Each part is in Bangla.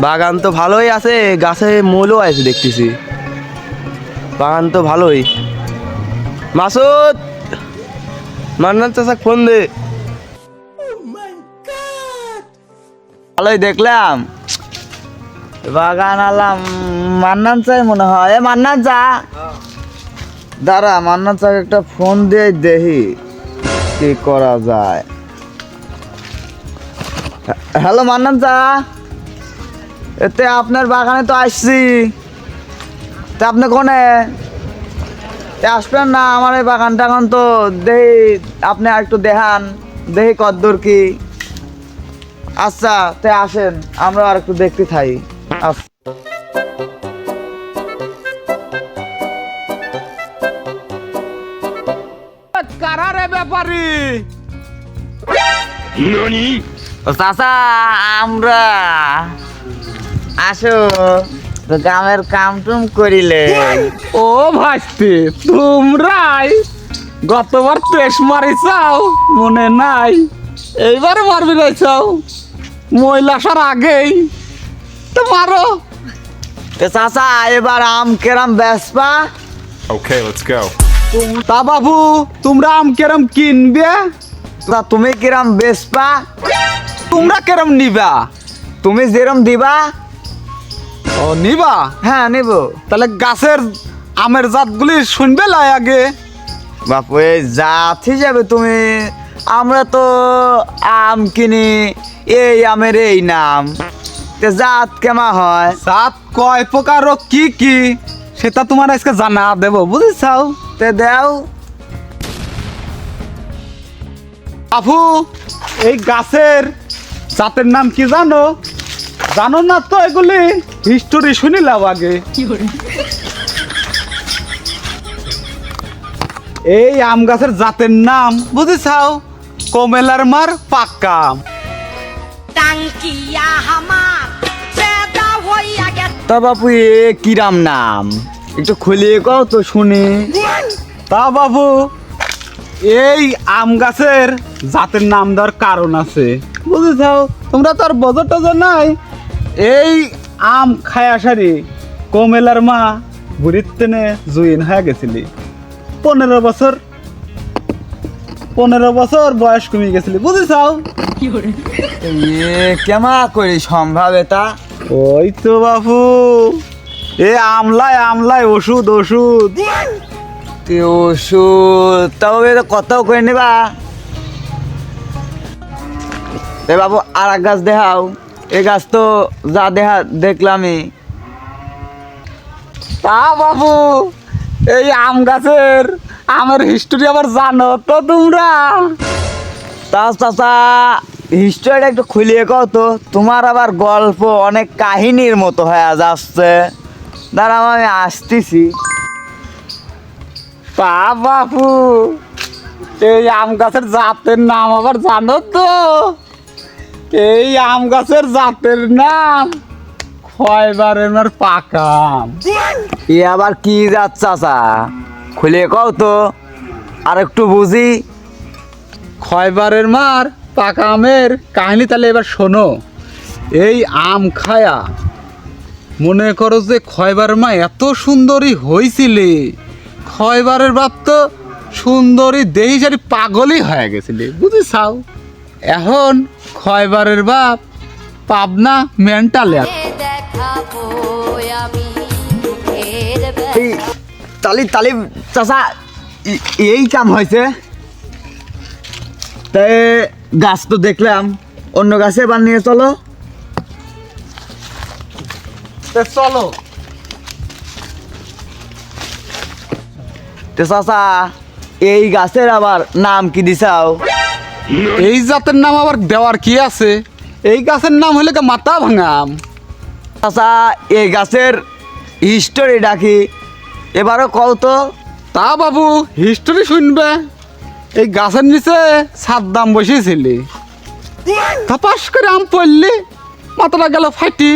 বাগান তো ভালোই আছে, গাছে মূলও আছে দেখতেছি। বাগান তো ভালোই। মাসুদ, মান্নান চাচা ফোন দে। ভালোই দেখলাম বাগান আলাম। মান্নান চাই মনে হয়। এ মান্নান চা, দাঁড়া মান্নান চাকে একটা ফোন দিয়ে দেখি কি করা যায়। হ্যালো মান্নান চা, এতে আপনার বাগানে তো আসছি, তা আপনি কোনে আসবেন না? আমার এই বাগানটা এখন তো দেখি আপনি একটু দেখান, দেখি কদ্দূর কি। আচ্ছা তে আসেন, আমরা আর একটু দেখতে থাই। আচ্ছা কারারে ব্যাপারী ও চাচা, আমরা আসো তো গ্রামের কাম টুম করিলে। ও ভাইস্তে, তোমরাই গতবার তেস মারিছাও মনে নাই, এইবারে মারবি রয়েছাও মহিলাসার আগেই তো মারো। তো চাচা এবার আম কেরাম বেসপা? Okay, let's go. তা বাবু, তোমরা আম কেরম কিনবে? তা তুমি কিরাম বেসপা? তোমরা কেরম নিবা? তুমি যেরম দিবা। ও নিবা? হ্যাঁ নিব। তাহলে গাছের আমের জাতগুলি শুনবে লাই আগে। বাপু এই জাত হিসাবে তুমি, আমরা তো আম কিনি এই আমের এই নাম, তে জাত কেমা হয়? জাত কয় প্রকার ও কি কি সেটা তোমার আজকে জানা দেব, বুঝেছাও? তে দেও। আপু, এই গাছের জাতের নাম কি জানো? জানো না তো? এগুলি হিস্টোরি শুনিলাম আগে। এই আম গাছের জাতের নাম বুঝেছাও? কমেলার মার পাক্কা আম। টাঙ্কিয়া হামার চেদা হইয়া গেছে। তা বাপু এ কিরাম নাম, একটু খুলিয়ে কও তো শুনি। তা বাবু, এই আম গাছের জাতের নাম দেওয়ার কারণ আছে, বুঝেছাও? তোমরা তো আর বোঝো টোঝো নাই। এই আম খায়া সারি কমেলার মা বুড়ির টেনে জুইন হয়ে গেছিলি। 15 বছর বয়স কমে গেছিলি, বুঝেছাও? এ কেমা করি সম্ভব এটা? ওই তো বাবু, এ আমলায় আমলায় ওষুধ ওষুধ। তে ওষুধ তবে কত করে নিবা? এ বাবু আর এক গাছ দেখাও। এ গাছ তো যা দেখলামই। তা বাবু, এই আম গাছের আমের হিস্টোরি আবার জানো তো তোমরা? তা চাচা হিস্টোরিটা একটু খুলিয়ে কও তো, তোমার আবার গল্প অনেক কাহিনীর মতো হয়ে যাচ্ছে। দাঁড়াও আমি আসতেছি। তা বাবু, এই আম গাছের জাতের নাম আবার জানো তো? এই আম গাছের জাতের নাম খয়বারের পাকা আম। এ আবার কি জাত চাচা? খুলিয়ে কও তো, আর একটু বুঝি। খয়বারের মার পাকা আমের কাহিনী তাহলে এবার শোনো। এই আম খায়া মনে করো যে খয়বারের মা এত সুন্দরী হয়েছিলে, খয়বারের বাপ তো সুন্দরী দেহি সারি পাগলই হয়ে গেছিলে, বুঝেছাও? এখন খয়বারের বাপ পাবনা মেন্টালে। দেখাবো আমি মুখের এই তালি চাচা এই কাম হয়েছে। তাই গাছ তো দেখলাম, অন্য গাছে এবার নিয়ে চলো। চলো। তো চাচা এই গাছের আবার নাম কি দিছাও? এই জাতের নাম আবার দেওয়ার কি আছে? এই গাছের নাম হলে মাথা ভাঙা আম। চাচা এই গাছের হিস্টোরিটা কি এবারও কও তো। তা বাবু হিস্টোরি শুনবে। এই গাছের নিচে সাদ্দাম বসেছিলি, ধপাস করে আম পড়লি, মাথাটা গেল ফাটি।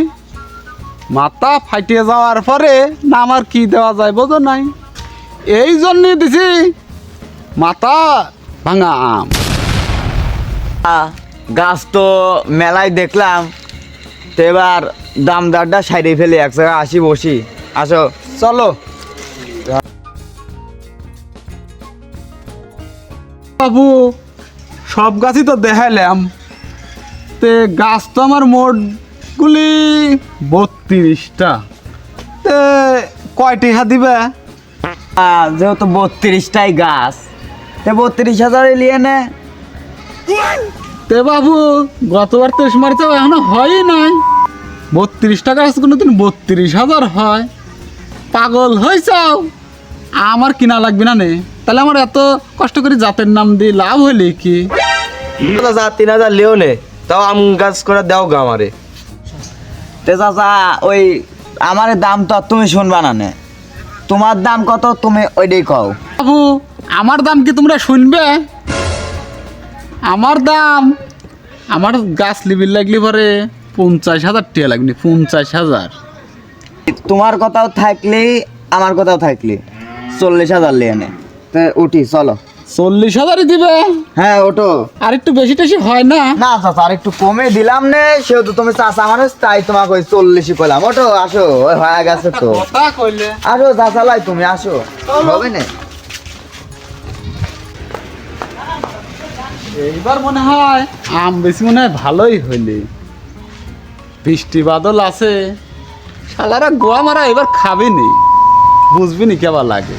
মাথা ফাটিয়ে যাওয়ার পরে নাম আর কি দেওয়া যায় বোঝো নাই, এই জন্যই দিছি মাথা ভাঙা আম। গাছ তো মেলায় দেখলাম, তো এবার দামদারটা সাইডে ফেলে এক জায়গায় আসি বসি। আসো চলো। বাবু সব গাছই তো দেখাইলাম, তে গাছ তো আমার মোটগুলি 32টা, তে কয়টি হা দিবে? যেহেতু 32টাই গাছ, তো 32,000 নিয়ে নে। তে বাবু গতবার তো মারি তো এখনো হয়ই নাই, 32টা গাছ কোনোদিন 32,000 হয়? পাগল হয়েছাও, আমার কিনা লাগবে না নে? তাহলে আমার এত কষ্ট করে জাতের নাম দিয়ে লাভ হইলে কি? 3,000 লেও নে, তাও আম গাছ করে দাও গা আমারে। তে চাচা ওই আমার দাম তো আর তুমি শুনবা না নে, তোমার দাম কত তুমি ওইটাই কও। বাবু আমার দাম কি তোমরা শুনবে? আমার দাম, আমার গাছ লিবিল লাগলি পরে 50,000 টাকা লাগবে। 50,000? তোমার কথাও থাকলে আমার কথাও থাকলে 40,000 নিয়ে নে। তো উঠি চলো। 40,000ই দিবে? হ্যাঁ ওঠো। আর একটু বেশি টেশি হয় না? না চাচা আর একটু কমে দিলাম নে, সেহেতু তুমি চাচা মানুষ তাই তোমাকে ওই 40ই কইলাম। ওঠো আসো, ওই হয়ে গেছে তো। কথা কইলে আসো চাচা লাই তুমি আসো, হবে না? এইবার মনে হয় আম বেশি মনে হয় ভালোই হইলে। বৃষ্টি বাদল আছে, শালারা গোয়া মারা এবার খাবে নি, বুঝবি নি কেবা লাগে।